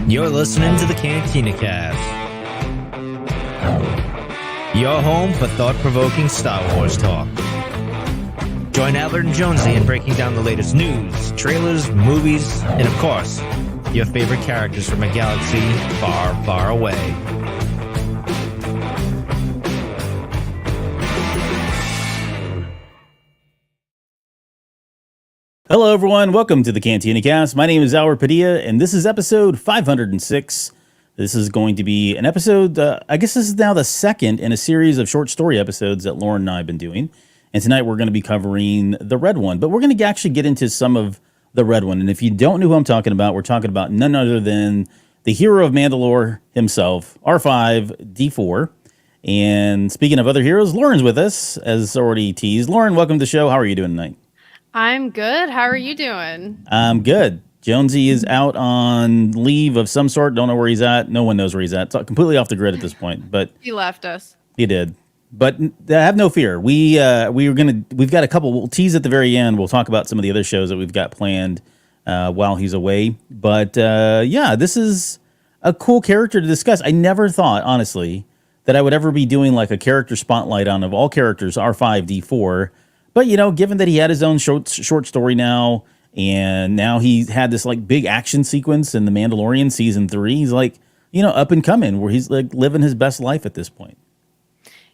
You're listening to the Cantina Cast, your home for thought-provoking Star Wars talk. Join Albert and Jonesy in breaking down the latest news, trailers, movies, and of course, your favorite characters from a galaxy far, far away. Hello, everyone. Welcome to the Cantina Cast. My name is Albert Padilla, and this is episode 506. This is going to be an episode, I guess this is now the second in a series of short story episodes that Lauren and I have been doing. And tonight we're going to be covering the red one, but we're going to actually get into some of the red one. And if you don't know who I'm talking about, we're talking about none other than the hero of Mandalore himself, R5-D4. And speaking of other heroes, Lauren's with us, as already teased. Lauren, welcome to the show. How are you doing tonight? I'm good. How are you doing? I'm good. Jonesy is out on leave of some sort. Don't know where he's at. No one knows where he's at. It's completely off the grid at this point. But he left us. He did. But have no fear. We've got a couple. We'll tease at the very end. We'll talk about some of the other shows that we've got planned while he's away. But yeah, this is a cool character to discuss. I never thought, honestly, that I would ever be doing like a character spotlight on, of all characters, R5-D4. But, you know, given that he had his own short story now, and now he had this like big action sequence in The Mandalorian season 3, he's like, you know, up and coming, where he's like living his best life at this point.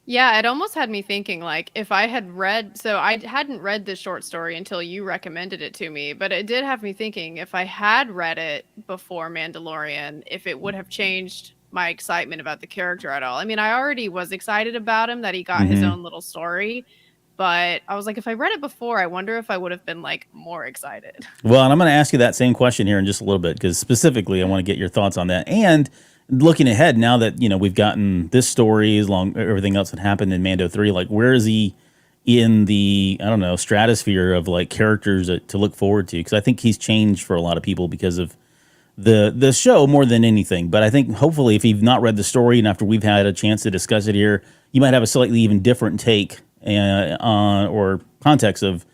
Yeah, it almost had me thinking, like, if I had read, so I hadn't read this short story until you recommended it to me, but it did have me thinking, if I had read it before Mandalorian, if it would have changed my excitement about the character at all. I mean, I already was excited about him, that he got his own little story. But I was like, if I read it before, I wonder if I would have been like more excited. Well, and I'm going to ask you that same question here in just a little bit, because specifically I want to get your thoughts on that. And looking ahead, now that, you know, we've gotten this story, as long everything else that happened in Mando 3, like where is he in the, I don't know, stratosphere of like characters to look forward to? Because I think he's changed for a lot of people because of the show more than anything. But I think hopefully if you've not read the story, and after we've had a chance to discuss it here, you might have a slightly even different take or context of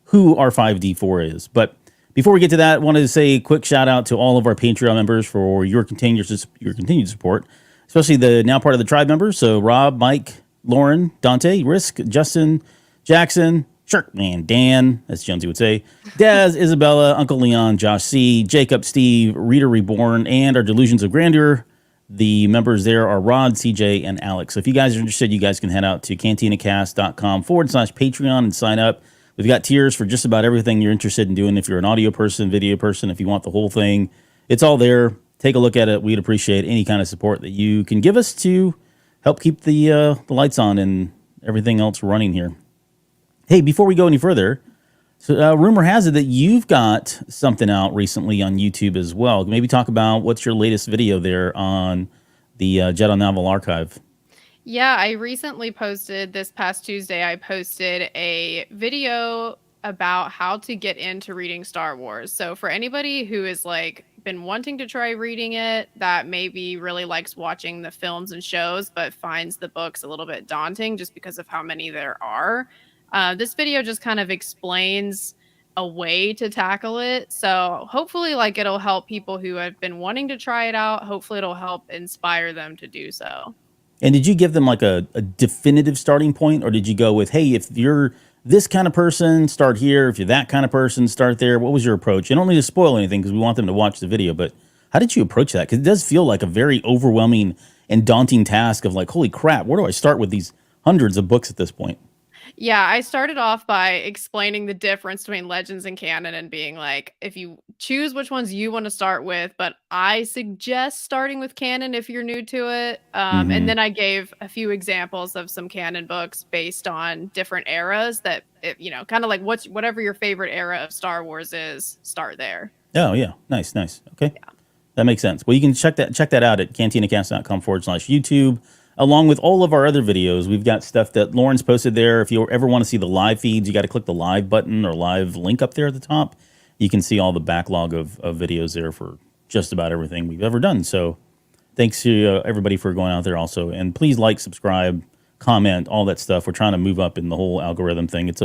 who R5-D4 is. But before we get to that, I wanted to say a quick shout out to all of our Patreon members for your continued support, especially the now part of the tribe members. So Rob, Mike, Lauren, Dante, Risk, Justin, Jackson, Sharkman, Dan, as Jonesy would say, Daz, Isabella, Uncle Leon, Josh C, Jacob, Steve, Reader Reborn, and our Delusions of Grandeur. The members there are Rod, CJ, and Alex. So if you guys are interested, you guys can head out to cantinacast.com/Patreon and sign up. We've got tiers for just about everything you're interested in doing. If you're an audio person, video person, if you want the whole thing, it's all there. Take a look at it. We'd appreciate any kind of support that you can give us to help keep the lights on and everything else running here. Hey, before we go any further, so rumor has it that you've got something out recently on YouTube as well. Maybe talk about what's your latest video there on the Jedi Novel Archive. Yeah, I recently posted, this past Tuesday, I posted a video about how to get into reading Star Wars. So for anybody who is like been wanting to try reading it, that maybe really likes watching the films and shows, but finds the books a little bit daunting just because of how many there are. This video just kind of explains a way to tackle it. So hopefully like it'll help people who have been wanting to try it out. Hopefully it'll help inspire them to do so. And did you give them like a definitive starting point, or did you go with, hey, if you're this kind of person, start here. If you're that kind of person, start there. What was your approach? You don't need to spoil anything because we want them to watch the video, but how did you approach that? Because it does feel like a very overwhelming and daunting task of like, holy crap, where do I start with these hundreds of books at this point? Yeah, I started off by explaining the difference between Legends and canon and being like, if you choose which ones you want to start with, but I suggest starting with canon if you're new to it. And then I gave a few examples of some canon books based on different eras that, you know, kind of like whatever your favorite era of Star Wars is, start there. Oh, yeah. Nice. Okay. Yeah. That makes sense. Well, you can check that out at cantinacast.com/YouTube. Along with all of our other videos, we've got stuff that Lauren's posted there. If you ever want to see the live feeds, you got to click the live button or live link up there at the top. You can see all the backlog of videos there for just about everything we've ever done. So thanks to everybody for going out there also. And please like, subscribe, comment, all that stuff. We're trying to move up in the whole algorithm thing. It's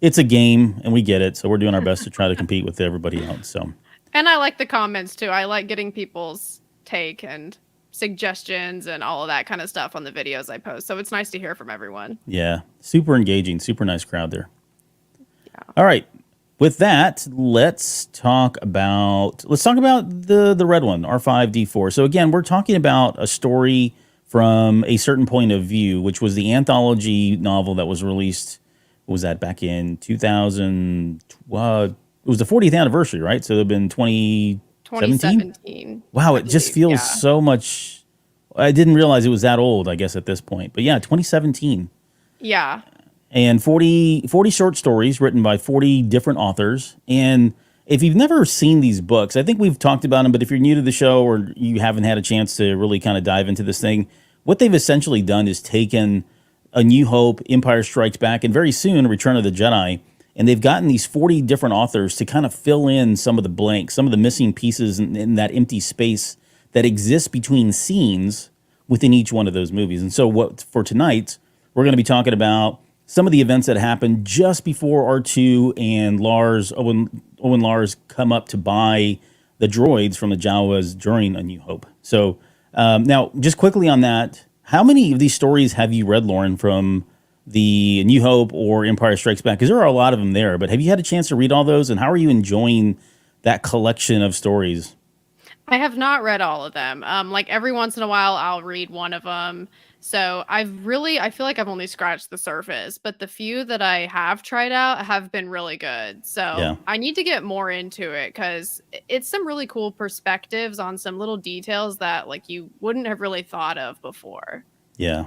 it's a game and we get it. So we're doing our best to try to compete with everybody else. So, And I like the comments too. I like getting people's take and suggestions and all of that kind of stuff on the videos I post. So it's nice to hear from everyone. yeah, super engaging, super nice crowd there. Yeah. All right. With that, let's talk about the red one, R5D4. So again, we're talking about a story from a certain point of view, which was the anthology novel that was released. What was that, back in 2000? It was the 40th anniversary, right? So it had been 2017. Wow, it just feels so much. I didn't realize it was that old, I guess, at this point. But yeah, 2017. Yeah. And 40 short stories written by 40 different authors. And if you've never seen these books, I think we've talked about them, but if you're new to the show or you haven't had a chance to really kind of dive into this thing, what they've essentially done is taken A New Hope, Empire Strikes Back, and very soon Return of the Jedi, and they've gotten these 40 different authors to kind of fill in some of the blanks, some of the missing pieces in that empty space that exists between scenes within each one of those movies. And so for tonight, we're going to be talking about some of the events that happened just before R2 and Owen Lars come up to buy the droids from the Jawas during A New Hope. So now, just quickly on that, how many of these stories have you read, Lauren, from the New Hope or Empire Strikes Back? Because there are a lot of them there, but have you had a chance to read all those, and how are you enjoying that collection of stories? I have not read all of them. Like every once in a while, I'll read one of them. So I feel like I've only scratched the surface, but the few that I have tried out have been really good. So yeah. I need to get more into it because it's some really cool perspectives on some little details that like you wouldn't have really thought of before. Yeah.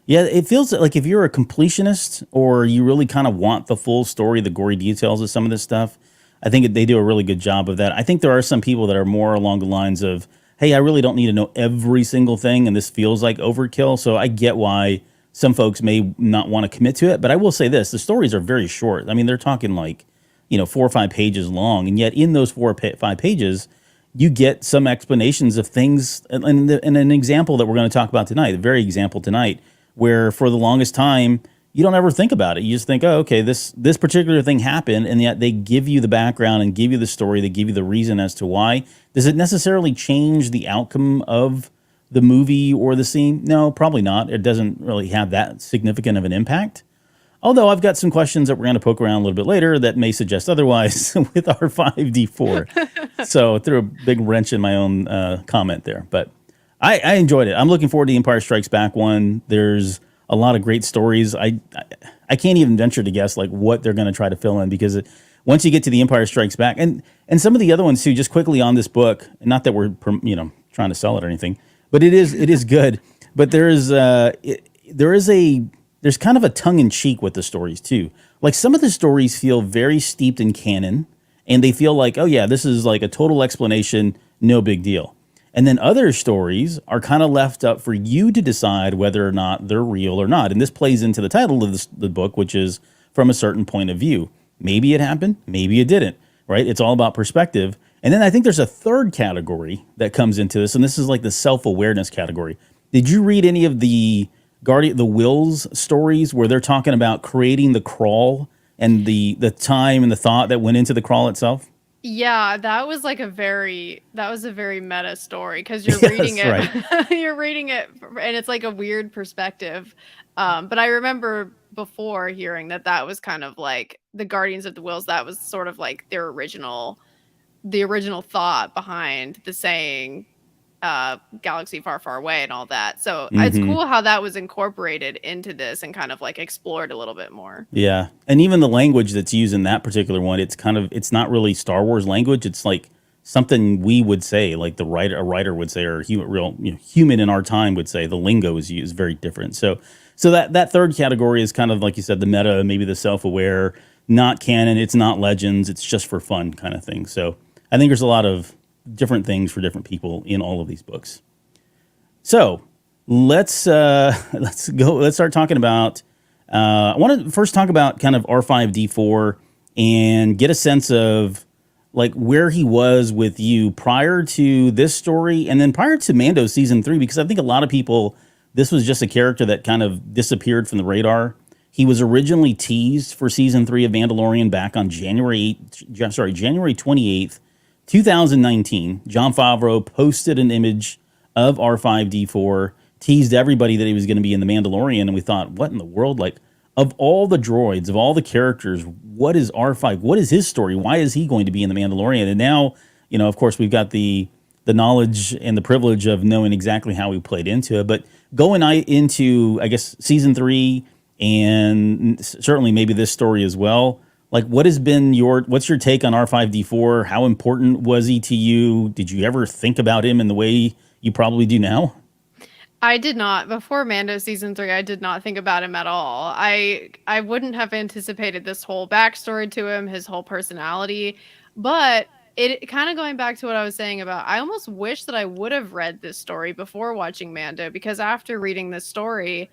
Yeah, it feels like if you're a completionist or you really kind of want the full story, the gory details of some of this stuff, I think they do a really good job of that. I think there are some people that are more along the lines of, hey, I really don't need to know every single thing, and this feels like overkill. So I get why some folks may not want to commit to it. But I will say this, the stories are very short. I mean, they're talking like, 4 or 5 pages long. And yet in those 4 or 5 pages, you get some explanations of things. And an example that we're going to talk about tonight, the very example tonight, where for the longest time, you don't ever think about it. You just think, oh, okay, this particular thing happened, and yet they give you the background and give you the story. They give you the reason as to why. Does it necessarily change the outcome of the movie or the scene? No, probably not. It doesn't really have that significant of an impact. Although I've got some questions that we're going to poke around a little bit later that may suggest otherwise with R5D4. So I threw a big wrench in my own comment there. But I enjoyed it. I'm looking forward to the Empire Strikes Back one. There's a lot of great stories. I can't even venture to guess like what they're going to try to fill in, because once you get to the Empire Strikes Back and some of the other ones too, just quickly on this book, not that we're trying to sell it or anything, but it is good. But there's kind of a tongue in cheek with the stories too. Like some of the stories feel very steeped in canon, and they feel like, oh yeah, this is like a total explanation, no big deal. And then other stories are kind of left up for you to decide whether or not they're real or not. And this plays into the title of the book, which is From a Certain Point of View. Maybe it happened, maybe it didn't, right? It's all about perspective. And then I think there's a third category that comes into this, and this is like the self-awareness category. Did you read any of the Wills stories where they're talking about creating the crawl and the time and the thought that went into the crawl itself? Yeah, that was a very meta story because you're reading it, right. You're reading it, and it's like a weird perspective. But I remember before hearing that was kind of like the Guardians of the Wills. That was sort of like the original thought behind the saying, "Galaxy far, far away" and all that. So It's cool how that was incorporated into this and kind of like explored a little bit more. Yeah, and even the language that's used in that particular one, it's not really Star Wars language. It's like something we would say, like a writer would say, or human in our time would say. The lingo is used very different. So that third category is kind of like you said, the meta, maybe the self-aware, not canon. It's not legends. It's just for fun kind of thing. So I think there's a lot of different things for different people in all of these books. So let's start talking about. I want to first talk about kind of R5D4 and get a sense of like where he was with you prior to this story and then prior to Mando season 3, because I think a lot of people, this was just a character that kind of disappeared from the radar. He was originally teased for season 3 of Mandalorian back on January 28th, 2019. Jon Favreau posted an image of R5D4, teased everybody that he was going to be in The Mandalorian, and we thought, what in the world? Like, of all the droids, of all the characters, what is R5? What is his story? Why is he going to be in The Mandalorian? And now, of course, we've got the knowledge and the privilege of knowing exactly how he played into it. But going into, I guess, season 3, and certainly maybe this story as well, like, what's your take on R5D4? How important was he to you? Did you ever think about him in the way you probably do now? I did not. Before Mando season 3, I did not think about him at all. I wouldn't have anticipated this whole backstory to him, his whole personality. But it kind of going back to what I was saying about, I almost wish that I would have read this story before watching Mando, because after reading this story,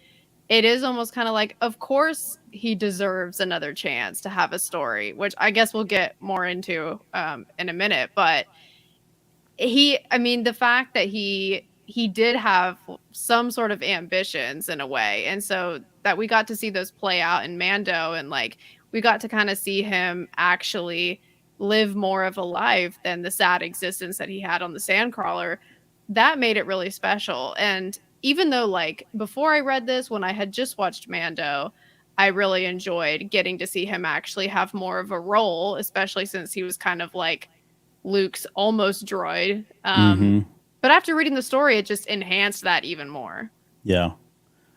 it is almost kind of like, of course he deserves another chance to have a story, which I guess we'll get more into in a minute. But the fact that he did have some sort of ambitions in a way, and so that we got to see those play out in Mando, and like we got to kind of see him actually live more of a life than the sad existence that he had on the Sandcrawler. That made it really special. And even though, like, before I read this, when I had just watched Mando, I really enjoyed getting to see him actually have more of a role, especially since he was kind of like Luke's almost droid. But after reading the story, it just enhanced that even more. Yeah.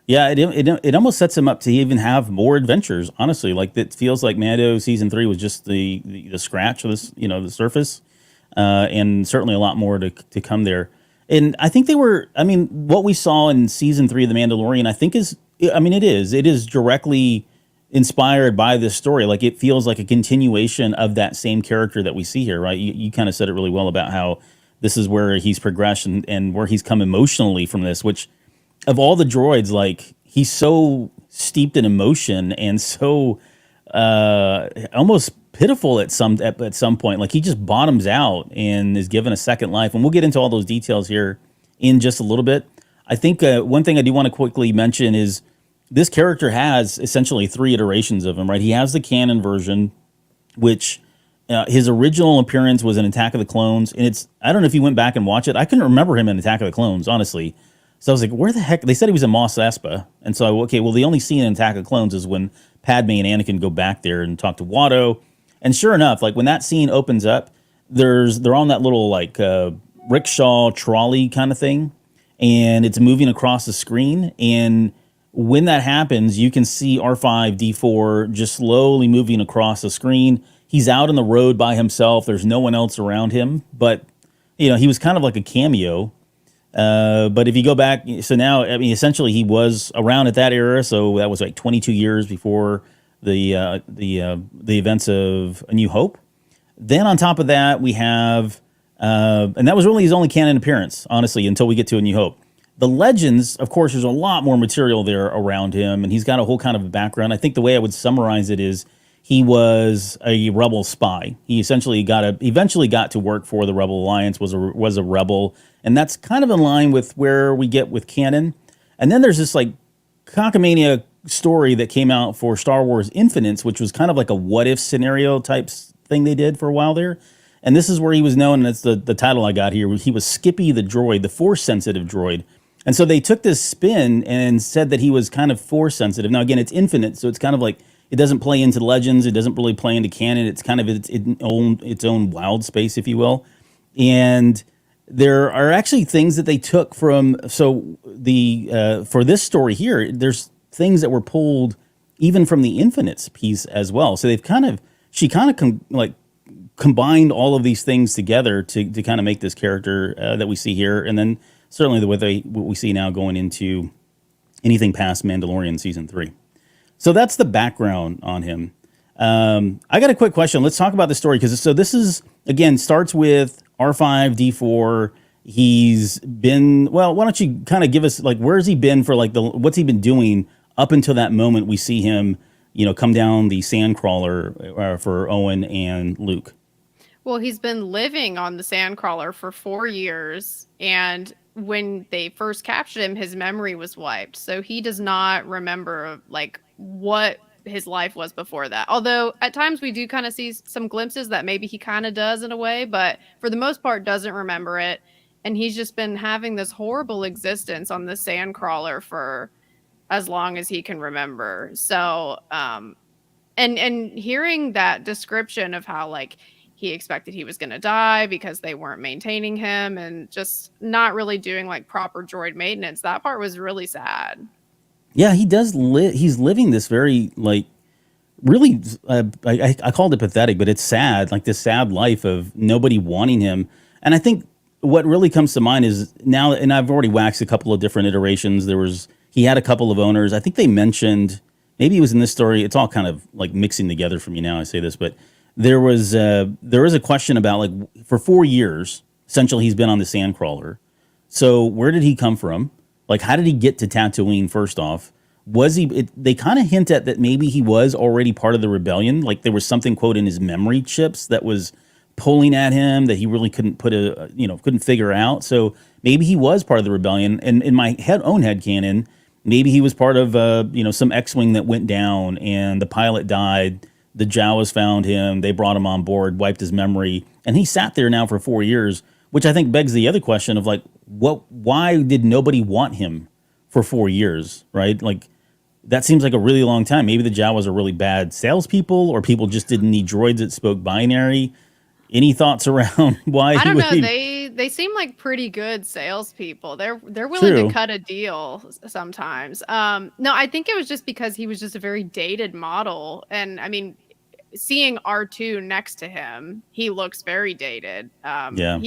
Yeah, it almost sets him up to even have more adventures, honestly. Like, it feels like Mando season 3 was just the scratch of this, the surface, and certainly a lot more to come there. And I think what we saw in season 3 of The Mandalorian, I think it is directly inspired by this story. Like, it feels like a continuation of that same character that we see here, right? You kind of said it really well about how this is where he's progressed and where he's come emotionally from this, which, of all the droids, like, he's so steeped in emotion and so almost pitiful at some point. Like, he just bottoms out and is given a second life. And we'll get into all those details here in just a little bit. I think one thing I do want to quickly mention is this character has essentially 3 iterations of him, right? He has the canon version, which his original appearance was in Attack of the Clones. And I don't know if you went back and watched it. I couldn't remember him in Attack of the Clones, honestly. So I was like, where the heck? They said he was in Mos Espa. And so, okay, well, the only scene in Attack of the Clones is when Padme and Anakin go back there and talk to Watto. And sure enough, like, when that scene opens up, they're on that little, like, rickshaw trolley kind of thing. And it's moving across the screen. And when that happens, you can see R5D4 just slowly moving across the screen. He's out on the road by himself. There's no one else around him. But, he was kind of like a cameo. But if you go back, so now, essentially he was around at that era. So that was like 22 years before the events of A New Hope. Then on top of that, we have, and that was really his only canon appearance, honestly, until we get to A New Hope. The Legends, of course, there's a lot more material there around him, and he's got a whole kind of background. I think the way I would summarize it is he was a rebel spy. He essentially eventually got to work for the Rebel Alliance, was a rebel, and that's kind of in line with where we get with canon. And then there's this like cockamania story that came out for Star Wars Infinites, which was kind of like a what if scenario type thing they did for a while there. And this is where he was known, and it's the title I got here. He was Skippy the droid, the force sensitive droid. And so they took this spin and said that he was kind of force sensitive. Now, again, it's Infinite, so it's kind of like, it doesn't play into the Legends. It doesn't really play into canon. It's kind of its own wild space, if you will. And there are actually things that they took from, so for this story here, there's things that were pulled even from the Infinites piece as well. So she kind of combined all of these things together to kind of make this character that we see here. And then certainly what we see now going into anything past Mandalorian season 3. So that's the background on him. I got a quick question. Let's talk about the story, because this is, again, starts with R5D4. He's been, well, why don't you kind of give us, like, where's he been for, like, what's he been doing up until that moment we see him, come down the Sandcrawler for Owen and Luke? Well, he's been living on the Sandcrawler for 4 years, and when they first captured him, his memory was wiped. So he does not remember, like, what his life was before that. Although at times we do kind of see some glimpses that maybe he kind of does in a way, but for the most part doesn't remember it. And he's just been having this horrible existence on the sand crawler for as long as he can remember. So, and hearing that description of how like he expected he was going to die because they weren't maintaining him and just not really doing like proper droid maintenance, that part was really sad. Yeah, he does he's living this very like really I called it pathetic, but it's sad, like this sad life of nobody wanting him. And I think what really comes to mind is now, and I've already waxed a couple of different iterations. He had a couple of owners. I think they mentioned, maybe it was in this story. It's all kind of like mixing together for me now. I say this, but there was a question about like for 4 years, essentially he's been on the Sandcrawler. So where did he come from? Like, how did he get to Tatooine? First off, was he? They kind of hint at that maybe he was already part of the rebellion. Like there was something quote in his memory chips that was pulling at him that he really couldn't couldn't figure out. So maybe he was part of the rebellion. And in my own headcanon, maybe he was part of some X-wing that went down and the pilot died. The Jawas found him. They brought him on board, wiped his memory, and he sat there now for 4 years. Which I think begs the other question of like, why did nobody want him for 4 years, right? Like, that seems like a really long time. Maybe the Jawas are really bad salespeople, or people just didn't need droids that spoke binary. Any thoughts around why? I don't know. They seem like pretty good salespeople. They're willing to cut a deal sometimes. No, I think it was just because he was just a very dated model, and I mean, seeing R2 next to him, he looks very dated. Yeah.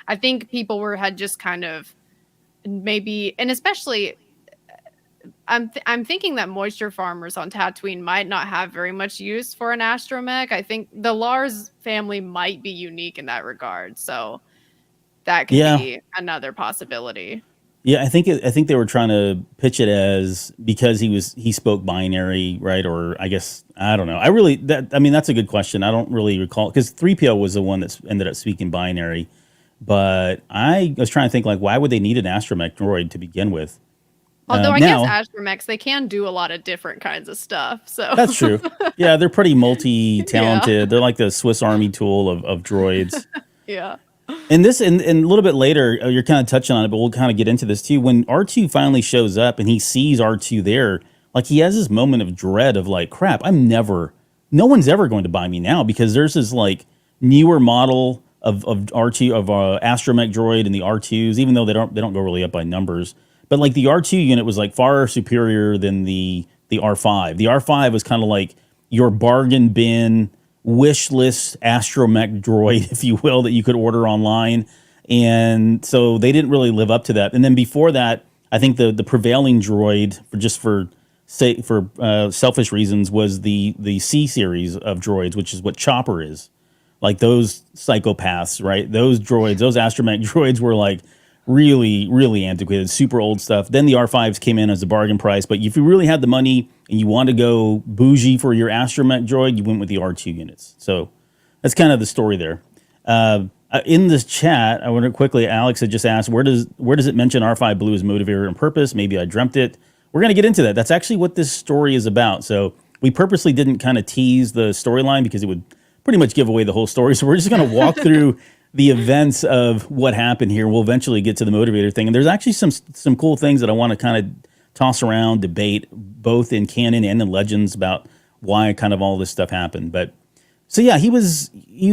I think people had just kind of maybe, and especially I'm thinking that moisture farmers on Tatooine might not have very much use for an astromech. I think the Lars family might be unique in that regard. So that could be another possibility. Yeah, I think they were trying to pitch it as because he spoke binary, right? Or I guess I don't know. That's a good question. I don't really recall because 3PO was the one that ended up speaking binary. But I was trying to think like why would they need an astromech droid to begin with? Although I guess astromechs, they can do a lot of different kinds of stuff. So that's true. Yeah, they're pretty multi-talented. Yeah. They're like the Swiss Army tool of droids. Yeah. And this, and a little bit later, you're kind of touching on it, but we'll kind of get into this too. When R2 finally shows up and he sees R2 there, like he has this moment of dread of like, crap, no one's ever going to buy me now because there's this like newer model of R2 of astromech droid and the R2s, even though they don't go really up by numbers. But like the R2 unit was like far superior than the R5. The R5 was kind of like your bargain bin wish list astromech droid, if you will, that you could order online. And so they didn't really live up to that. And then before that, I think the prevailing droid for selfish reasons was the C series of droids, which is what Chopper is. Like those psychopaths, right? Those droids, those astromech droids were like really, really antiquated, super old stuff. Then the R5s came in as a bargain price. But if you really had the money and you wanted to go bougie for your astromech droid, you went with the R2 units. So that's kind of the story there. In this chat, I wonder quickly, Alex had just asked, where does it mention R5 Blue as motivator and purpose? Maybe I dreamt it. We're going to get into that. That's actually what this story is about. So we purposely didn't kind of tease the storyline because it would pretty much give away the whole story. So we're just going to walk through the events of what happened here. We'll eventually get to the motivator thing. And there's actually some cool things that I want to kind of toss around, debate, both in canon and in legends about why kind of all this stuff happened. But so yeah, he's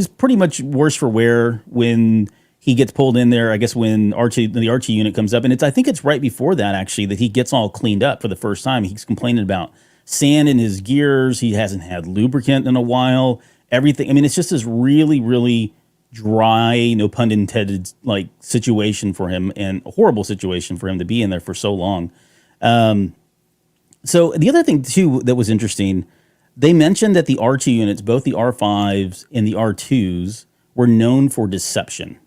pretty much worse for wear when he gets pulled in there. I guess when the R2 unit comes up, and I think it's right before that actually that he gets all cleaned up for the first time. He's complaining about sand in his gears. He hasn't had lubricant in a while. Everything. I mean, it's just this really, really dry, no pun intended, like situation for him, and a horrible situation for him to be in there for so long. So the other thing too that was interesting, they mentioned that the R2 units, both the R5s and the R2s, were known for deception.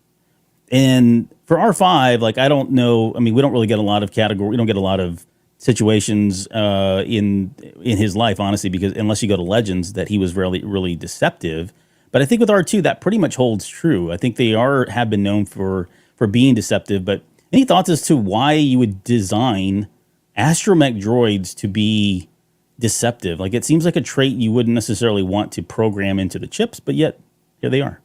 And for R5, like I don't know, I mean, we don't really get a lot of we don't get a lot of situations in his life, honestly, because unless you go to Legends, that he was really, really deceptive. But I think with R2, that pretty much holds true. I think they have been known for being deceptive. But any thoughts as to why you would design astromech droids to be deceptive. Like it seems like a trait you wouldn't necessarily want to program into the chips, but yet here they are.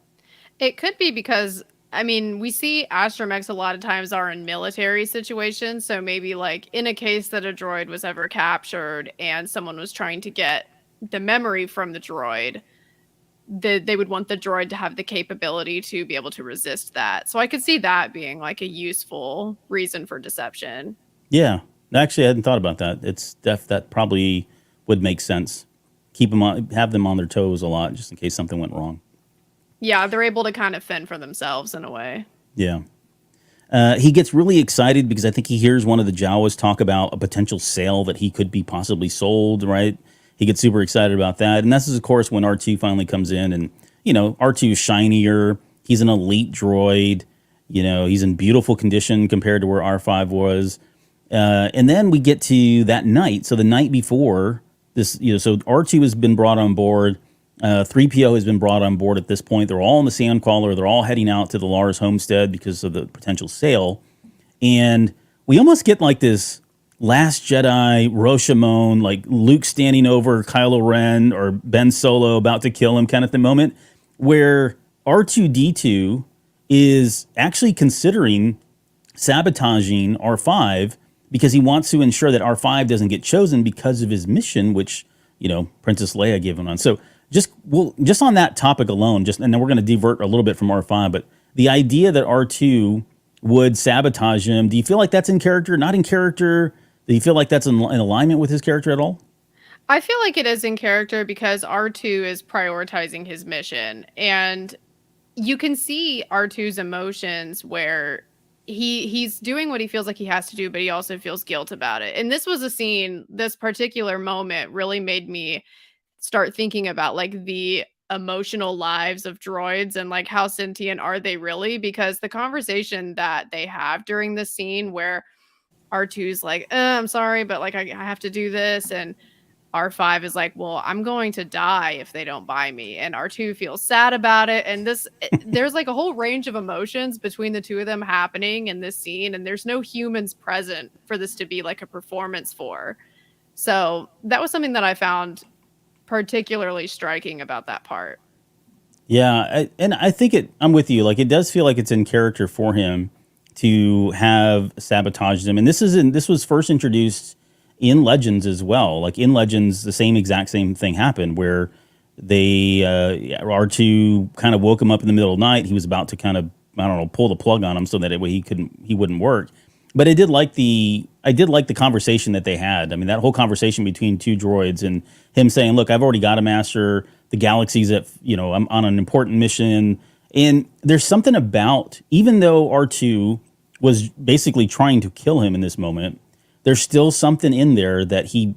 It could be because, I mean, we see astromechs a lot of times are in military situations. So maybe like in a case that a droid was ever captured and someone was trying to get the memory from the droid, they would want the droid to have the capability to be able to resist that. So I could see that being like a useful reason for deception. Yeah. Actually, I hadn't thought about that. That probably would make sense. Keep them on, have them on their toes a lot, just in case something went wrong. Yeah, they're able to kind of fend for themselves in a way. Yeah. He gets really excited because I think he hears one of the Jawas talk about a potential sale that he could be possibly sold, right? He gets super excited about that. And this is, of course, when R2 finally comes in. And, you know, R2 is shinier. He's an elite droid. You know, he's in beautiful condition compared to where R5 was. And then we get to that night. So the night before this, you know, so R2 has been brought on board. 3PO has been brought on board at this point. They're all in the Sandcrawler. They're all heading out to the Lars homestead because of the potential sale. And we almost get like this Last Jedi, Rashomon, like Luke standing over Kylo Ren or Ben Solo about to kill him kind of the moment where R2-D2 is actually considering sabotaging R5 because he wants to ensure that R5 doesn't get chosen because of his mission, which, you know, Princess Leia gave him on. So just on that topic alone, and then we're going to divert a little bit from R5, but the idea that R2 would sabotage him, do you feel like that's in character, not in character? Do you feel like that's in alignment with his character at all? I feel like it is in character because R2 is prioritizing his mission. And you can see R2's emotions where he's doing what he feels like he has to do, but he also feels guilt about it. And this was a scene, this particular moment really made me start thinking about like the emotional lives of droids and like how sentient are they really? Because the conversation that they have during the scene where R2's like, I'm sorry, but like I have to do this. And R5 is like, well, I'm going to die if they don't buy me. And R2 feels sad about it. And there's like a whole range of emotions between the two of them happening in this scene. And there's no humans present for this to be like a performance for. So that was something that I found particularly striking about that part. Yeah. I think I'm with you. Like, it does feel like it's in character for him to have sabotaged him. And this was first introduced in Legends as well. Like in Legends, the exact same thing happened where they R2 kind of woke him up in the middle of the night. He was about to kind of, I don't know, pull the plug on him so that he wouldn't work. But I did like the conversation that they had. I mean, that whole conversation between two droids and him saying, "Look, I've already got a master. The galaxy's I'm on an important mission." And there's something about, even though R2 was basically trying to kill him in this moment, there's still something in there that he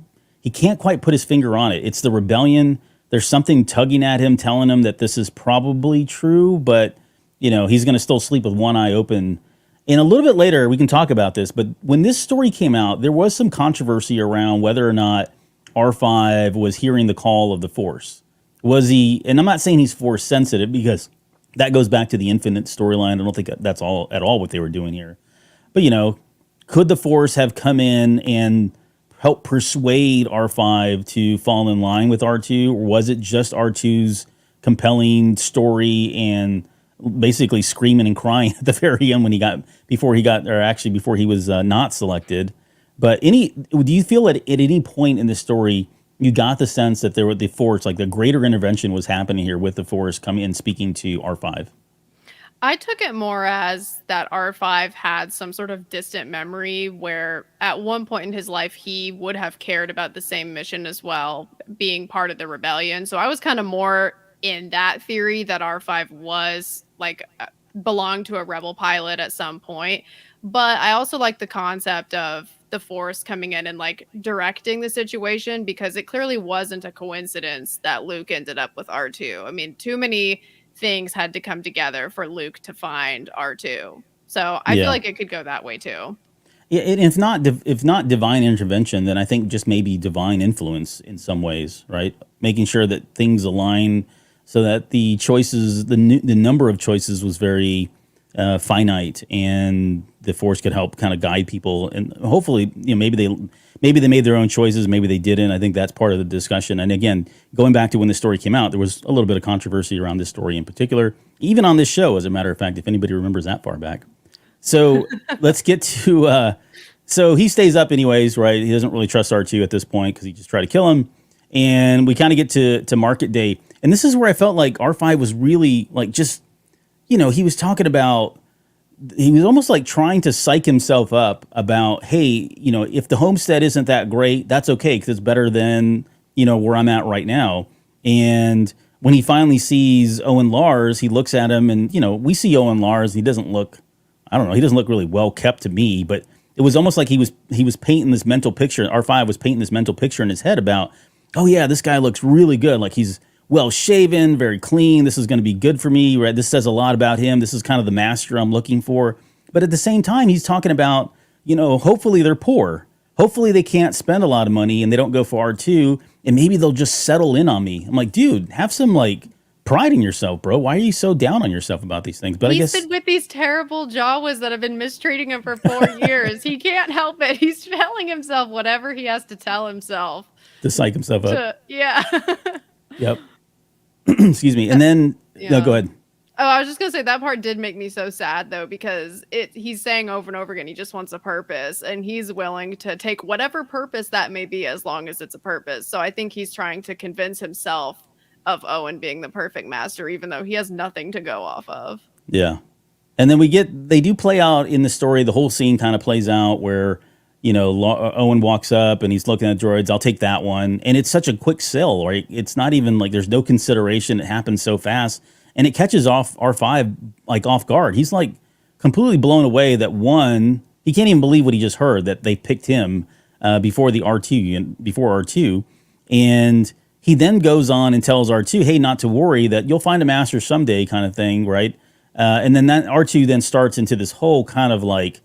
can't quite put his finger on it. It's the rebellion. There's something tugging at him, telling him that this is probably true, but he's going to still sleep with one eye open. And a little bit later, we can talk about this, but when this story came out, there was some controversy around whether or not R5 was hearing the call of the Force. Was he, and I'm not saying he's Force sensitive because that goes back to the Infinite storyline. I don't think that's at all what they were doing here. But, could the Force have come in and helped persuade R5 to fall in line with R2? Or was it just R2's compelling story and basically screaming and crying at the very end before he was not selected? But do you feel at any point in the story you got the sense that the Force, like the greater intervention was happening here with the Force coming and speaking to R5? I took it more as that R5 had some sort of distant memory where at one point in his life, he would have cared about the same mission as well, being part of the rebellion. So I was kind of more in that theory that R5 was belonged to a rebel pilot at some point. But I also like the concept of the Force coming in and directing the situation, because it clearly wasn't a coincidence that Luke ended up with R2. I mean, too many things had to come together for Luke to find R2. So I feel like it could go that way too. Yeah, and if not divine intervention, then I think just maybe divine influence in some ways, right? Making sure that things align so that the choices, the number of choices was very finite, and the Force could help kind of guide people, and hopefully, maybe maybe they made their own choices, maybe they didn't. I think that's part of the discussion. And again, going back to when the story came out, there was a little bit of controversy around this story in particular, even on this show, as a matter of fact, if anybody remembers that far back. So let's get to, so he stays up anyways, right? He doesn't really trust R2 at this point because he just tried to kill him. And we kind of get to market day. And this is where I felt like R5 was really like just, he was talking about, he was almost like trying to psych himself up about, hey, if the homestead isn't that great, that's okay because it's better than, where I'm at right now. And when he finally sees Owen Lars, he looks at him and, we see Owen Lars. He doesn't look, I don't know, he doesn't look really well kept to me, but it was almost like he was painting this mental picture. R5 was painting this mental picture in his head about, oh yeah, this guy looks really good. Like he's well shaven, very clean. This is going to be good for me, right? This says a lot about him. This is kind of the master I'm looking for. But at the same time, he's talking about, hopefully they're poor. Hopefully they can't spend a lot of money and they don't go for R2 and maybe they'll just settle in on me. I'm like, dude, have some like pride in yourself, bro. Why are you so down on yourself about these things? But He's I guess been with these terrible Jawas that have been mistreating him for 4 years. He can't help it. He's telling himself whatever he has to tell himself. to psych himself up. Yeah. Yep. Excuse me. And then, no, go ahead. Oh, I was just gonna say that part did make me so sad though, because he's saying over and over again he just wants a purpose, and he's willing to take whatever purpose that may be as long as it's a purpose. So I think he's trying to convince himself of Owen being the perfect master, even though he has nothing to go off of. Yeah. And then they do play out in the story. The whole scene kind of plays out where, Owen walks up and he's looking at droids. I'll take that one. And it's such a quick sell, right? It's not even like there's no consideration. It happens so fast. And it catches off R5 like off guard. He's like completely blown away that he can't even believe what he just heard, that they picked him before R2. And he then goes on and tells R2, hey, not to worry, that you'll find a master someday kind of thing, right? And then that R2 then starts into this whole kind of like,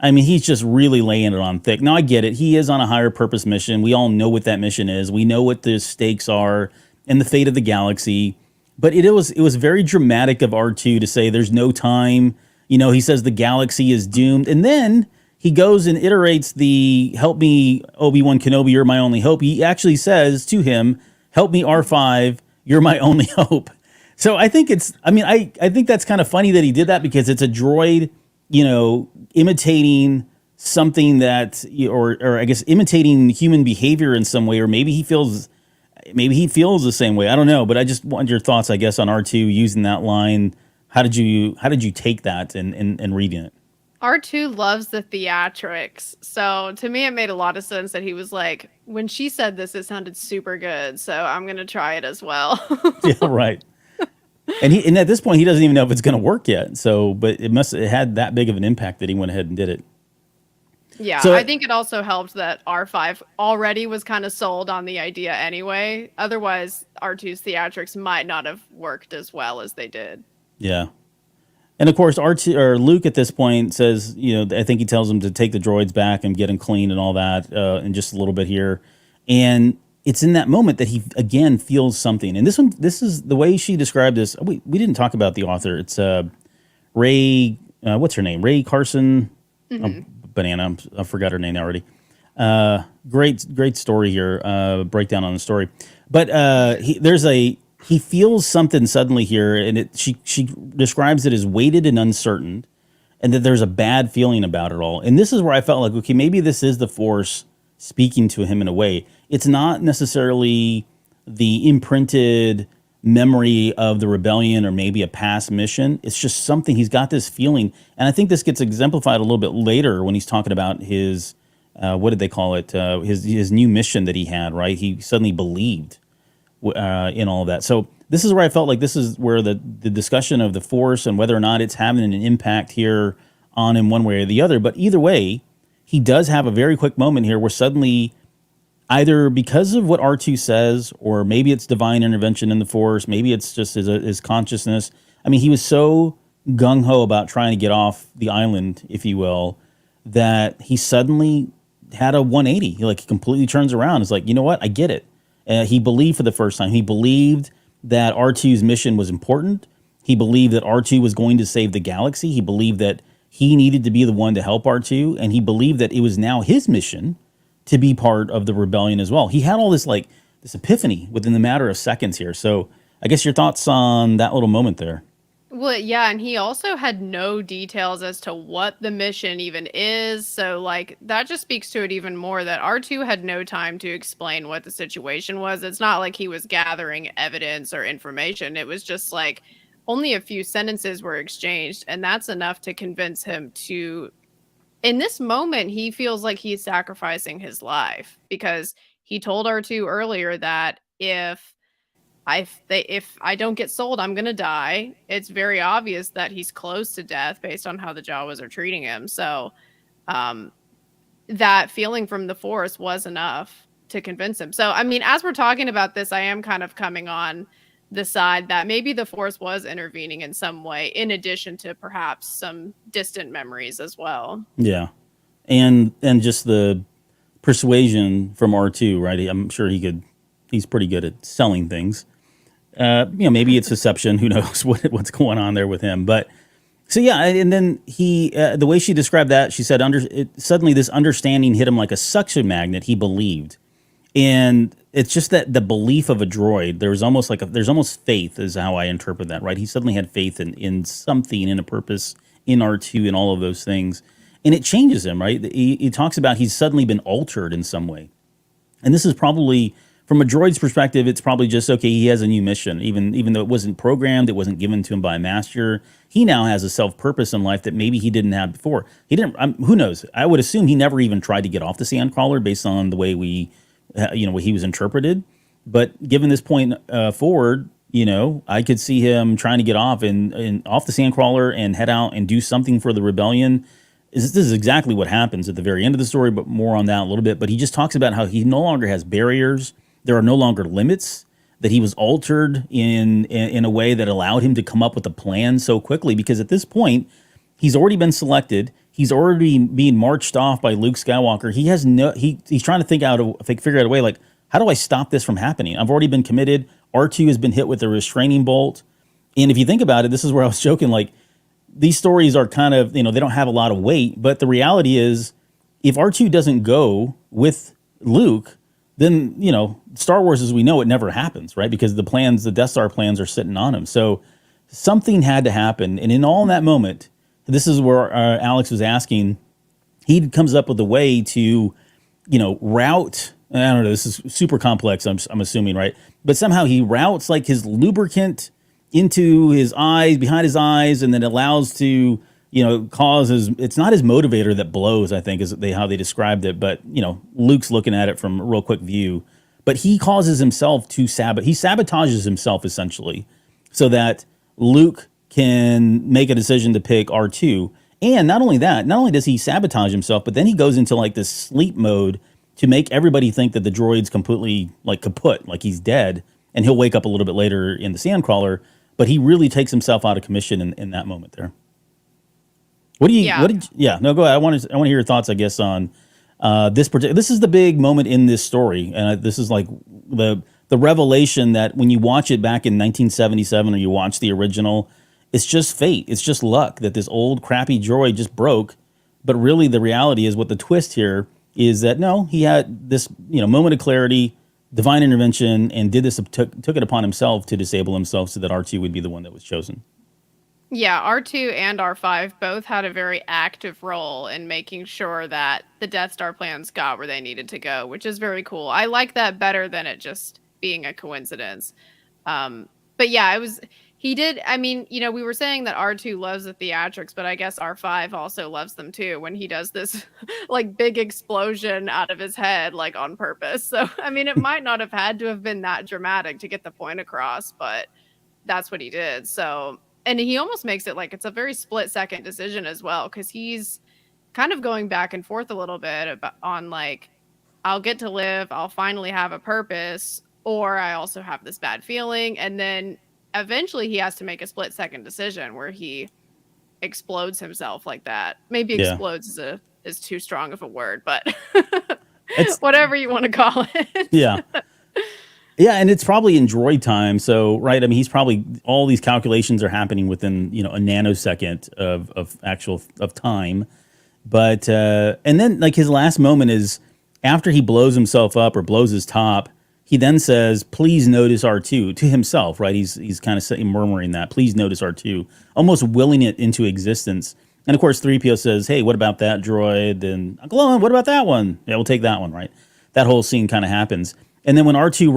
he's just really laying it on thick. Now, I get it. He is on a higher purpose mission. We all know what that mission is. We know what the stakes are and the fate of the galaxy. But it was very dramatic of R2 to say there's no time. He says the galaxy is doomed. And then he goes and iterates the help me, Obi-Wan Kenobi, you're my only hope. He actually says to him, help me, R5, you're my only hope. So I think I think that's kind of funny that he did that, because it's a droid, imitating something that, or I guess imitating human behavior in some way, or maybe he feels the same way. I don't know, but I just want your thoughts, I guess, on R2 using that line. How did you take that and reading it? R2 loves the theatrics. So to me, it made a lot of sense that he was like, when she said this, it sounded super good. So I'm going to try it as well. Yeah, right. And at this point, he doesn't even know if it's going to work yet. So, but it had that big of an impact that he went ahead and did it. Yeah, so, I think it also helped that R5 already was kind of sold on the idea anyway. Otherwise, R2's theatrics might not have worked as well as they did. Yeah. And of course, Luke at this point says, I think he tells him to take the droids back and get them clean and all that in just a little bit here. And it's in that moment that he again feels something. And this is the way she described this. We didn't talk about the author. It's Rae. What's her name? Rae Carson. Mm-hmm. Banana. I forgot her name already. Great story here. Breakdown on the story. But he feels something suddenly here, and she describes it as weighted and uncertain, and that there's a bad feeling about it all. And this is where I felt like, okay, maybe this is the Force speaking to him in a way. It's not necessarily the imprinted memory of the rebellion or maybe a past mission. It's just something, he's got this feeling. And I think this gets exemplified a little bit later when he's talking about his, what did they call it? His new mission that he had, right? He suddenly believed in all of that. So this is where I felt like this is where the discussion of the Force and whether or not it's having an impact here on him one way or the other. But either way, he does have a very quick moment here where suddenly, either because of what R2 says, or maybe it's divine intervention in the Force, maybe it's just his consciousness. He was so gung-ho about trying to get off the island, if you will, that he suddenly had a 180. He completely turns around. It's like, you know what? I get it. He believed for the first time. He believed that R2's mission was important. He believed that R2 was going to save the galaxy. He believed that he needed to be the one to help R2. And he believed that it was now his mission to be part of the rebellion as well. He had all this this epiphany within the matter of seconds here. So I guess your thoughts on that little moment there. Well, yeah, and he also had no details as to what the mission even is. So, like, that just speaks to it even more that R2 had no time to explain what the situation was. It's not like he was gathering evidence or information. It was just like only a few sentences were exchanged, and that's enough to convince him to. In this moment, he feels like he's sacrificing his life because he told R2 earlier that if I don't get sold, I'm gonna die. It's very obvious that he's close to death based on how the Jawas are treating him. So, um, that feeling from the Force was enough to convince him. So, I mean, as we're talking about this, I am kind of coming on the side that maybe the Force was intervening in some way, in addition to perhaps some distant memories as well. Yeah, and just the persuasion from R2, right? I'm sure he's pretty good at selling things. Maybe it's deception. Who knows what's going on there with him? But so yeah, and then he, the way she described that, she said, suddenly this understanding hit him like a suction magnet. He believed, and it's just that the belief of a droid. There's almost faith, is how I interpret that. Right? He suddenly had faith in something, in a purpose, in R2, and all of those things, and it changes him. Right? He talks about he's suddenly been altered in some way, and this is probably, from a droid's perspective, it's probably just, okay, he has a new mission. Even though it wasn't programmed, it wasn't given to him by a master, he now has a self-purpose in life that maybe he didn't have before. He didn't, who knows? I would assume he never even tried to get off the Sandcrawler based on the way what he was interpreted. But given this point forward, I could see him trying to get off and off the Sandcrawler and head out and do something for the rebellion. This is exactly what happens at the very end of the story, but more on that a little bit. But he just talks about how he no longer has barriers. There are no longer limits, that he was altered in a way that allowed him to come up with a plan so quickly, because at this point, he's already been selected. He's already being marched off by Luke Skywalker. He's trying to figure out a way, like, how do I stop this from happening? I've already been committed. R2 has been hit with a restraining bolt. And if you think about it, this is where I was joking, like, these stories are kind of, they don't have a lot of weight, but the reality is, if R2 doesn't go with Luke, then, Star Wars as we know it never happens, right? Because the Death Star plans are sitting on him. So something had to happen. And in all that moment, this is where Alex was asking, he comes up with a way to, route, I don't know, this is super complex, I'm assuming, right? But somehow he routes like his lubricant into his eyes, behind his eyes, and then allows to, causes, it's not his motivator that blows, I think, is how they described it. But, Luke's looking at it from a real quick view. But he causes himself to he sabotages himself, essentially, so that Luke can make a decision to pick R2. And not only does he sabotage himself, but then he goes into like this sleep mode to make everybody think that the droid's completely like kaput, like he's dead. And he'll wake up a little bit later in the Sandcrawler, but he really takes himself out of commission in that moment there. Go ahead. I want to hear your thoughts, I guess, on this is the big moment in this story. And this is like the revelation that when you watch it back in 1977 or you watch the original, it's just fate. It's just luck that this old crappy droid just broke. But really the reality is, what the twist here is, that no, he had this, moment of clarity, divine intervention, and took it upon himself to disable himself so that R2 would be the one that was chosen. Yeah, R2 and R5 both had a very active role in making sure that the Death Star plans got where they needed to go, which is very cool. I like that better than it just being a coincidence. But yeah, we were saying that R2 loves the theatrics, but I guess R5 also loves them too, when he does this like big explosion out of his head, like on purpose. So, it might not have had to have been that dramatic to get the point across, but that's what he did. So, and he almost makes it like it's a very split-second decision as well, because he's kind of going back and forth a little bit on like, I'll get to live, I'll finally have a purpose, or I also have this bad feeling. And then eventually he has to make a split-second decision where he explodes himself like that. Maybe explodes is too strong of a word, but whatever you want to call it. Yeah. Yeah, and it's probably in droid time. So, right, he's probably, all these calculations are happening within, a nanosecond of time. But, and then like his last moment is after he blows himself up or blows his top, he then says, "Please notice R2" to himself, right? He's kind of murmuring that, "Please notice R2," almost willing it into existence. And of course, 3PO says, "Hey, what about that droid?" And Uncle Owen, "What about that one?" Yeah, we'll take that one, right? That whole scene kind of happens. And then when R2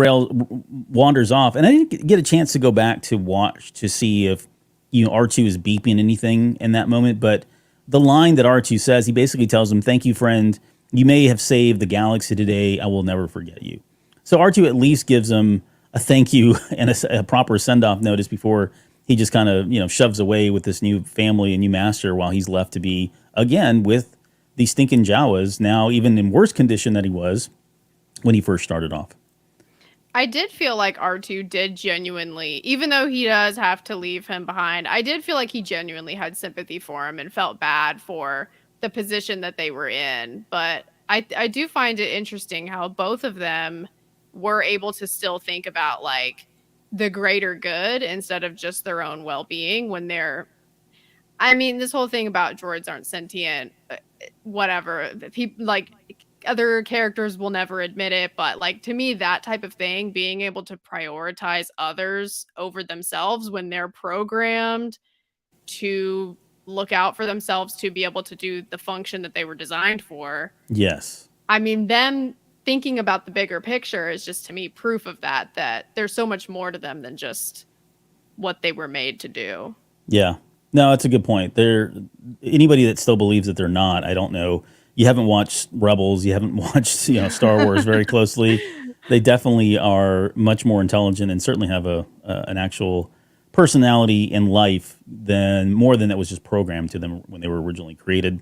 wanders off, and I didn't get a chance to go back to watch to see if R2 is beeping anything in that moment, but the line that R2 says, he basically tells him, "Thank you, friend. You may have saved the galaxy today. I will never forget you." So R2 at least gives him a thank you and a proper send-off notice before he just kind of, shoves away with this new family and new master while he's left to be, again, with these stinking Jawas, now even in worse condition than he was when he first started off. I did feel like R2 did genuinely, even though he does have to leave him behind, I did feel like he genuinely had sympathy for him and felt bad for the position that they were in. But I do find it interesting how both of them were able to still think about like the greater good instead of just their own well-being when they're, I mean, this whole thing about droids aren't sentient, whatever, people like other characters will never admit it, but like to me, that type of thing, being able to prioritize others over themselves when they're programmed to look out for themselves to be able to do the function that they were designed for. Yes. I mean, them thinking about the bigger picture is just to me proof of that there's so much more to them than just what they were made to do. Yeah. No, that's a good point. Anybody that still believes that they're not, I don't know. You haven't watched Rebels, you haven't watched, Star Wars very closely. They definitely are much more intelligent and certainly have an actual personality in life more than that was just programmed to them when they were originally created.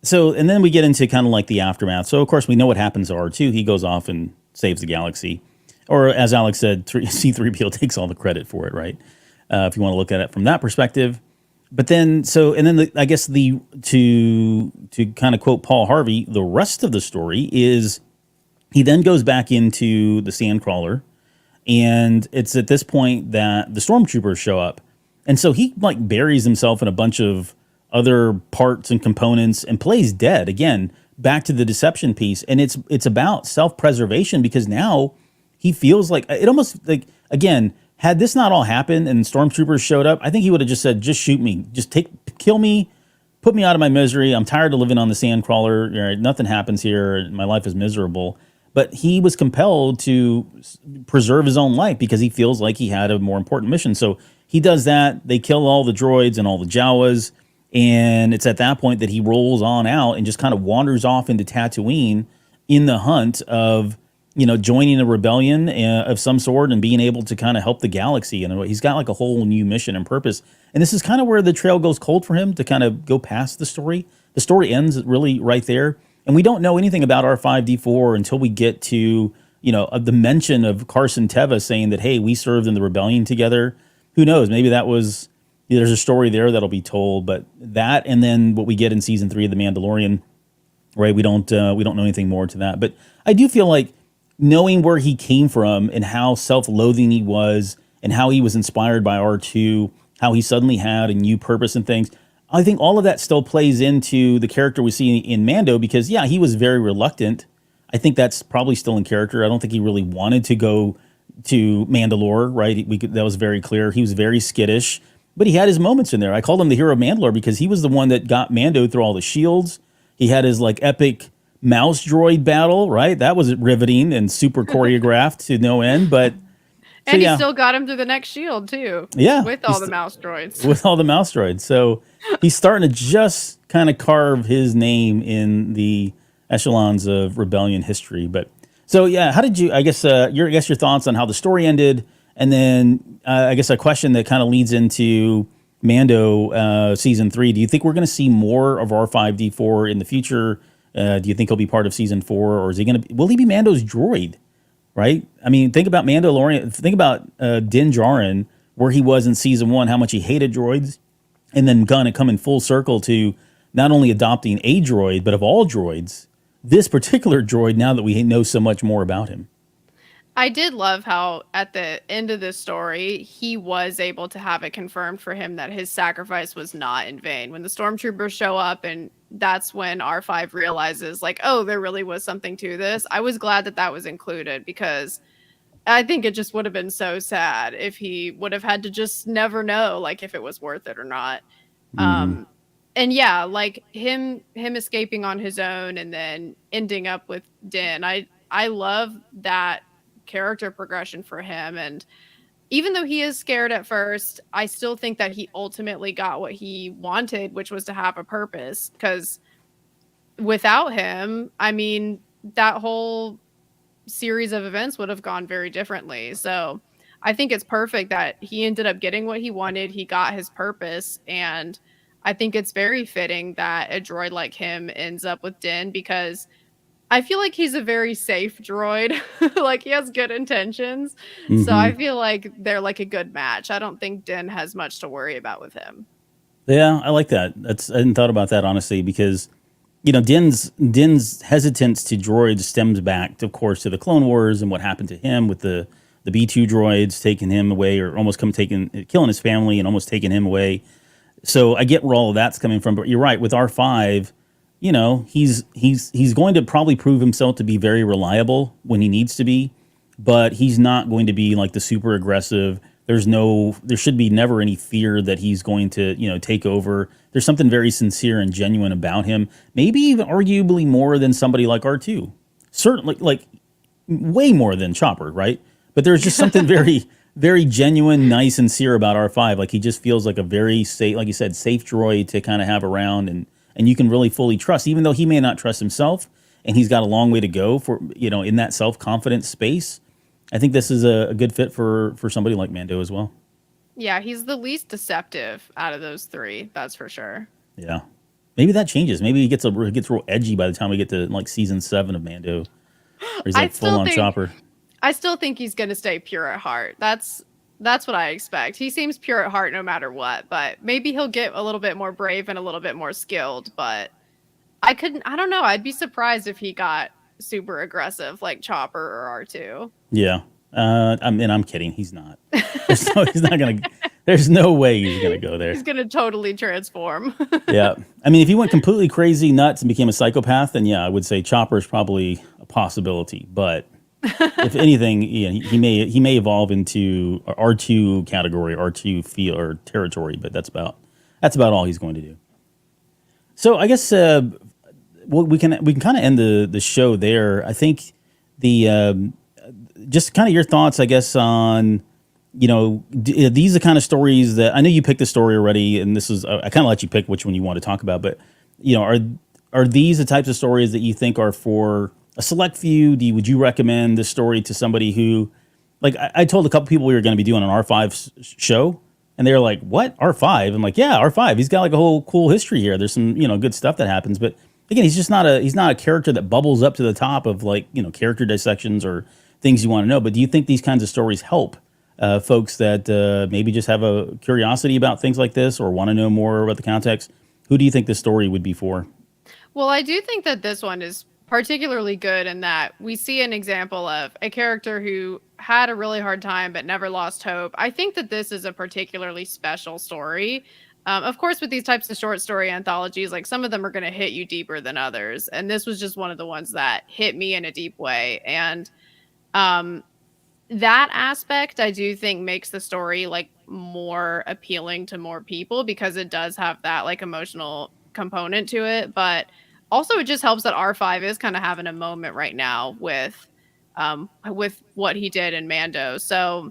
So, and then we get into kind of like the aftermath. So, of course, we know what happens to R2. He goes off and saves the galaxy. Or, as Alex said, C-3PO takes all the credit for it, right? If you want to look at it from that perspective. But then, I guess to kind of quote Paul Harvey, the rest of the story is he then goes back into the Sandcrawler. And it's at this point that the stormtroopers show up. And so he like buries himself in a bunch of other parts and components and plays dead. Again, back to the deception piece. And it's about self-preservation because now he feels like it almost like, again, had this not all happened and stormtroopers showed up, I think he would have just said, just shoot me, just kill me, put me out of my misery. I'm tired of living on the Sandcrawler. Nothing happens here. My life is miserable. But he was compelled to preserve his own life because he feels like he had a more important mission. So he does that. They kill all the droids and all the Jawas. And it's at that point that he rolls on out and just kind of wanders off into Tatooine in the hunt of, joining a rebellion of some sort and being able to kind of help the galaxy. And he's got like a whole new mission and purpose. And this is kind of where the trail goes cold for him to kind of go past the story. The story ends really right there. And we don't know anything about R5D4 until we get to, the mention of Carson Teva saying that, hey, we served in the rebellion together. Who knows? Maybe there's a story there that'll be told. But that and then what we get in season 3 of The Mandalorian, right? We don't know anything more to that. But I do feel like knowing where he came from and how self-loathing he was and how he was inspired by R2, how he suddenly had a new purpose and things, I think all of that still plays into the character we see in Mando because, yeah, he was very reluctant. I think that's probably still in character. I don't think he really wanted to go to Mandalore, right? That was very clear. He was very skittish, but he had his moments in there. I called him the hero of Mandalore because he was the one that got Mando through all the shields. He had his like epic mouse droid battle, right? That was riveting and super choreographed to no end, but... And he still got him through the next shield, too. Yeah. With all the mouse droids. With all the mouse droids. So he's starting to just kind of carve his name in the echelons of rebellion history. But so, yeah, how did you, I guess your thoughts on how the story ended, and then I guess a question that kind of leads into Mando season 3. Do you think we're going to see more of R5D4 in the future? Do you think he'll be part of season 4, or will he be Mando's droid? Right? I mean, think about Mandalorian. Think about Din Djarin, where he was in season 1, how much he hated droids, and then kind of coming full circle to not only adopting a droid, but of all droids, this particular droid, now that we know so much more about him. I did love how at the end of this story, he was able to have it confirmed for him that his sacrifice was not in vain. When the stormtroopers show up, and that's when R5 realizes, like, oh, there really was something to this. I was glad that that was included, because I think it just would have been so sad if he would have had to just never know, like, if it was worth it or not. Mhm. And yeah, like him escaping on his own and then ending up with Din. I love that character progression for him. And even though he is scared at first, I still think that he ultimately got what he wanted, which was to have a purpose. Because without him, I mean, that whole series of events would have gone very differently. So I think it's perfect that he ended up getting what he wanted. He got his purpose. And I think it's very fitting that a droid like him ends up with Din, because I feel like he's a very safe droid. Like, he has good intentions. So I Mhm. feel like they're like a good match. I don't think Din has much to worry about with him. Yeah, I like that. That's I hadn't thought about that honestly because Din's hesitance to droids stems back, of course, to the Clone Wars and what happened to him with the B2 droids taking him away or almost killing his family and almost taking him away. So I get where all of that's coming from, but you're right with R5. He's going to probably prove himself to be very reliable when he needs to be, but he's not going to be like the super aggressive. There should be never any fear that he's going to, take over. There's something very sincere and genuine about him. Maybe even arguably more than somebody like R2. Certainly, like way more than Chopper, right? But there's just something very, very genuine, nice, sincere about R5. Like he just feels like a very safe, like you said, safe droid to kind of have around, and you can really fully trust, even though he may not trust himself, and he's got a long way to go for in that self confidence space. I think this is a good fit for somebody like Mando as well. Yeah, he's the least deceptive out of those three. That's for sure. Yeah, maybe that changes. Maybe he gets real edgy by the time we get to like season 7 of Mando, or he's I like full still on think Chopper. I still think he's going to stay pure at heart. That's what I expect. He seems pure at heart no matter what, but maybe he'll get a little bit more brave and a little bit more skilled, but I don't know. I'd be surprised if he got super aggressive like Chopper or R2. Yeah, I'm kidding. He's not. He's not gonna. There's no way he's gonna go there. He's going to totally transform. Yeah, I mean, if he went completely crazy nuts and became a psychopath, then yeah, I would say Chopper is probably a possibility. But if anything, yeah, he may evolve into R2 category, R2 feel or territory, but that's about all he's going to do. So I guess we can kind of end the show there. I think the just kind of your thoughts, I guess, on these are the kind of stories that I know you picked the story already, and this is I kind of let you pick which one you want to talk about, but are these the types of stories that you think are for a select few? Would you recommend this story to somebody who, like, I told a couple people we were going to be doing an R5 show, and they were like, "What, R5?" I'm like, "Yeah, R5. He's got like a whole cool history here. There's some good stuff that happens, but again, he's not a character that bubbles up to the top of like character dissections or things you want to know." But do you think these kinds of stories help folks that maybe just have a curiosity about things like this or want to know more about the context? Who do you think this story would be for? Well, I do think that this one is particularly good in that we see an example of a character who had a really hard time but never lost hope. I think that this is a particularly special story. Of course, with these types of short story anthologies, like some of them are going to hit you deeper than others. And this was just one of the ones that hit me in a deep way. And that aspect, I do think makes the story like more appealing to more people because it does have that like emotional component to it. But also, it just helps that R5 is kind of having a moment right now with what he did in Mando. So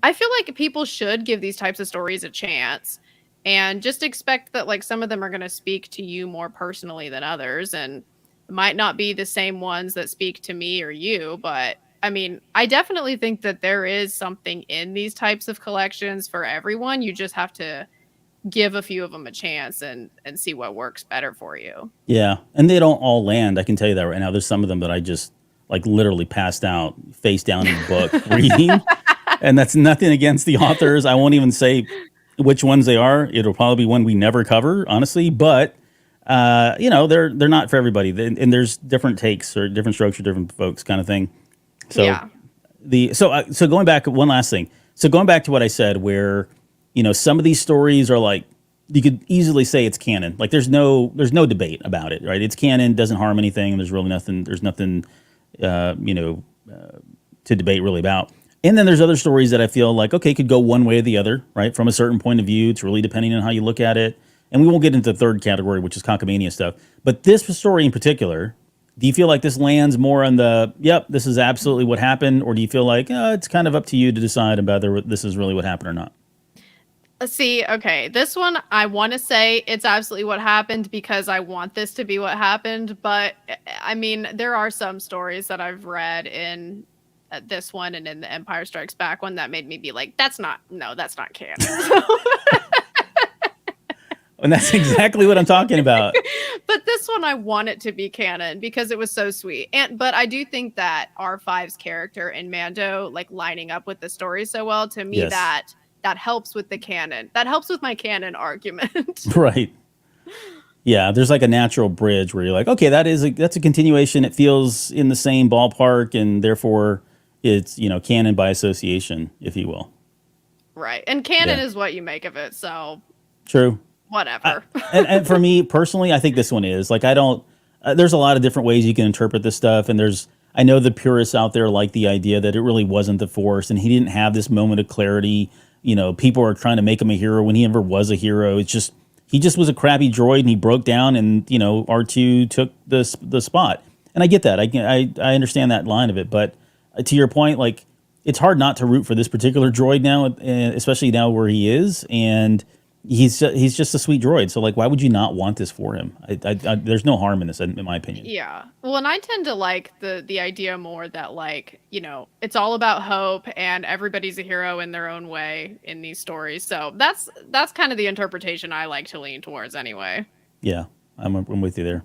I feel like people should give these types of stories a chance and just expect that like some of them are going to speak to you more personally than others, and it might not be the same ones that speak to me or you. But I mean, I definitely think that there is something in these types of collections for everyone. You just have to give a few of them a chance and see what works better for you. Yeah, and they don't all land. I can tell you that right now. There's some of them that I just like literally passed out face down in the book reading, and that's nothing against the authors. I won't even say which ones they are. It'll probably be one we never cover, honestly. But they're not for everybody, and there's different takes or different strokes for different folks, kind of thing. So Yeah. So going back, one last thing. So going back to what I said, where some of these stories are like, you could easily say it's canon. Like there's no debate about it, right? It's canon, doesn't harm anything. There's really nothing. There's nothing, to debate really about. And then there's other stories that I feel like, okay, could go one way or the other, right? From a certain point of view, it's really depending on how you look at it. And we won't get into the third category, which is cockamania stuff. But this story in particular, do you feel like this lands more on the, yep, this is absolutely what happened? Or do you feel like it's kind of up to you to decide about whether this is really what happened or not? See, okay, this one, I want to say it's absolutely what happened because I want this to be what happened. But I mean, there are some stories that I've read in this one and in the Empire Strikes Back one that made me be like, that's not canon. And that's exactly what I'm talking about. But this one, I want it to be canon because it was so sweet. But I do think that R5's character in Mando, like lining up with the story so well, to me, Yes. that helps with the canon. That helps with my canon argument. Right. Yeah, there's like a natural bridge where you're like, okay, that's a continuation. It feels in the same ballpark, and therefore it's canon by association, if you will. Right, and canon is what you make of it. So true. Whatever. And for me personally, I think this one is like, I don't. There's a lot of different ways you can interpret this stuff, and I know the purists out there like the idea that it really wasn't the Force, and he didn't have this moment of clarity. People are trying to make him a hero when he never was a hero. It's just he just was a crappy droid, and he broke down, and R2 took the spot. And I get that. I understand that line of it, but to your point, like it's hard not to root for this particular droid now, especially now where he is, and he's just a sweet droid. So like, why would you not want this for him? There's no harm in this, in my opinion. Yeah. Well, and I tend to like the idea more that like, it's all about hope and everybody's a hero in their own way in these stories. So that's kind of the interpretation I like to lean towards anyway. Yeah, I'm with you there.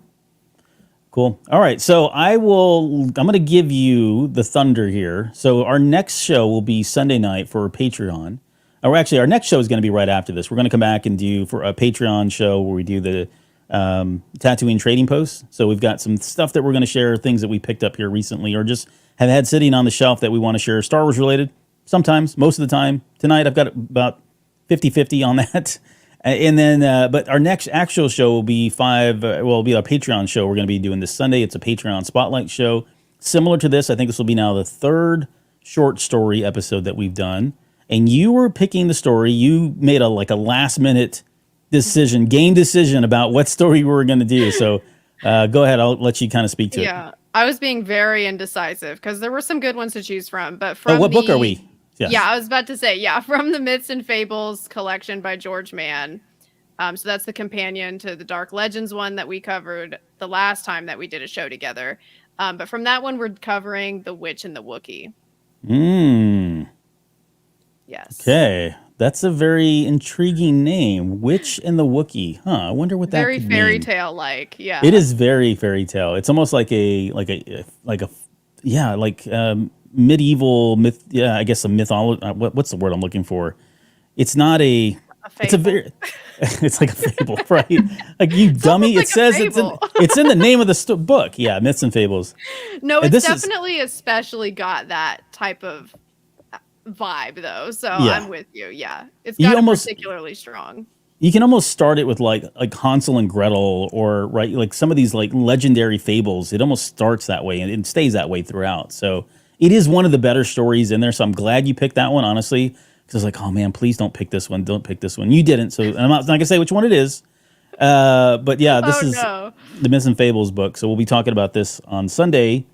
Cool. All right. So I'm going to give you the thunder here. So our next show will be Sunday night for Patreon. Or actually, our next show is going to be right after this. We're going to come back and do for a Patreon show where we do the Tatooine trading posts. So we've got some stuff that we're going to share, things that we picked up here recently or just have had sitting on the shelf that we want to share. Star Wars related, sometimes, most of the time. Tonight, I've got about 50-50 on that. And then, but our next actual show will be it'll be our Patreon show. We're going to be doing this Sunday. It's a Patreon spotlight show. Similar to this, I think this will be now the third short story episode that we've done. And you were picking the story. You made a last minute game decision about what story we were going to do. So go ahead. I'll let you kind of speak to it. Yeah, I was being very indecisive because there were some good ones to choose from. But from what book are we? Yes. Yeah, I was about to say, from the Myths and Fables collection by George Mann. So that's the companion to the Dark Legends one that we covered the last time that we did a show together. But from that one, we're covering The Witch and the Wookiee. Yes. Okay. That's a very intriguing name. Witch and the Wookiee. Huh. I wonder what that could mean. Very fairy tale like. Yeah. It is very fairy tale. It's almost like medieval myth. Yeah, I guess a mythology. What's the word I'm looking for? It's not a fable. It's like a fable, right? Like you dummy. It says it's in the name of the book. Yeah, Myths and Fables. No, it's definitely especially got that type of vibe though. So yeah. I'm with you. Yeah. It's got particularly strong. You can almost start it with like Hansel and Gretel or right like some of these like legendary fables. It almost starts that way and it stays that way throughout. So it is one of the better stories in there. So I'm glad you picked that one, honestly. Because I was like, oh man, please don't pick this one. Don't pick this one. You didn't. So I'm not gonna say which one it is. But yeah, this is the Myths and Fables book. So we'll be talking about this on Sunday.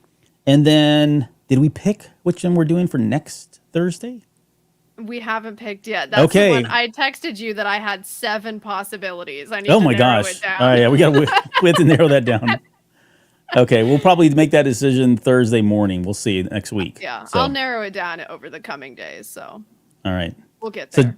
And then did we pick which one we're doing for next Thursday? We haven't picked yet. That's okay. The one I texted you that I had 7 possibilities. I need to narrow it down. All right, yeah, we have to narrow that down. Okay, we'll probably make that decision Thursday morning. We'll see next week. Yeah, so. I'll narrow it down over the coming days. So. All right. We'll get there. So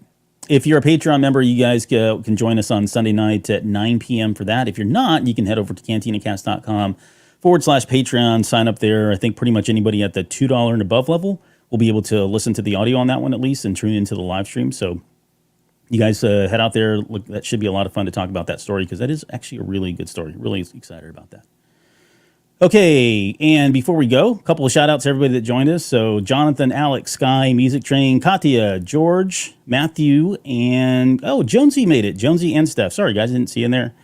if you're a Patreon member, you guys can join us on Sunday night at 9 p.m. for that. If you're not, you can head over to cantinacast.com/Patreon, sign up there. I think pretty much anybody at the $2 and above level will be able to listen to the audio on that one at least and tune into the live stream. So you guys head out there. Look, that should be a lot of fun to talk about that story because that is actually a really good story. Really excited about that. Okay, and before we go, a couple of shout outs to everybody that joined us. So Jonathan, Alex, Sky, Music Train, Katya, George, Matthew, and Jonesy made it. Jonesy and Steph. Sorry guys, I didn't see you in there.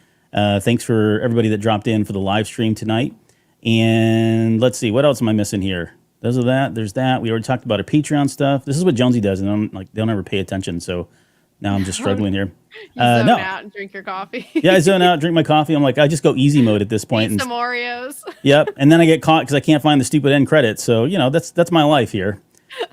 Thanks for everybody that dropped in for the live stream tonight. And let's see, what else am I missing here? There's that. We already talked about our Patreon stuff. This is what Jonesy does, and I'm like, they don't ever pay attention, so now I'm just struggling here. You zone out and drink your coffee. Yeah, I zone out, drink my coffee. I'm like, I just go easy mode at this point. Eat some Oreos. Yep, and then I get caught because I can't find the stupid end credits. So that's my life here.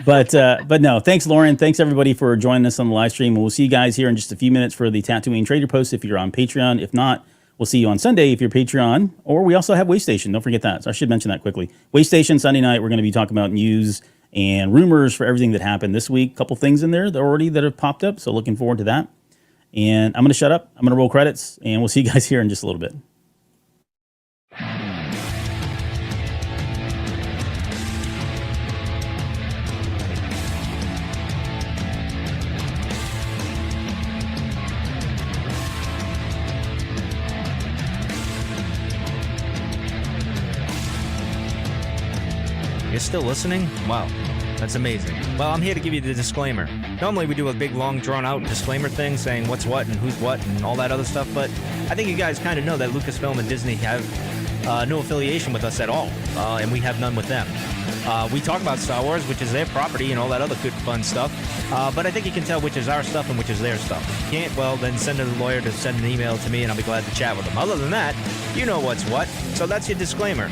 But no, thanks Lauren, thanks everybody for joining us on the live stream. We'll see you guys here in just a few minutes for the Tatooine Trader Post if you're on Patreon. If not, we'll see you on Sunday if you're Patreon. Or we also have Waystation. Don't forget that. So I should mention that quickly. Waystation Sunday night. We're going to be talking about news and rumors for everything that happened this week. A couple things in there that have popped up. So looking forward to that. And I'm going to shut up. I'm going to roll credits, and we'll see you guys here in just a little bit. You're still listening? Wow, that's amazing. Well, I'm here to give you the disclaimer. Normally we do a big, long, drawn-out disclaimer thing saying what's what and who's what and all that other stuff, but I think you guys kind of know that Lucasfilm and Disney have no affiliation with us at all, and we have none with them. We talk about Star Wars, which is their property and all that other good, fun stuff, but I think you can tell which is our stuff and which is their stuff. If you can't, well, then send a lawyer to send an email to me, and I'll be glad to chat with them. Other than that, you know what's what, so that's your disclaimer.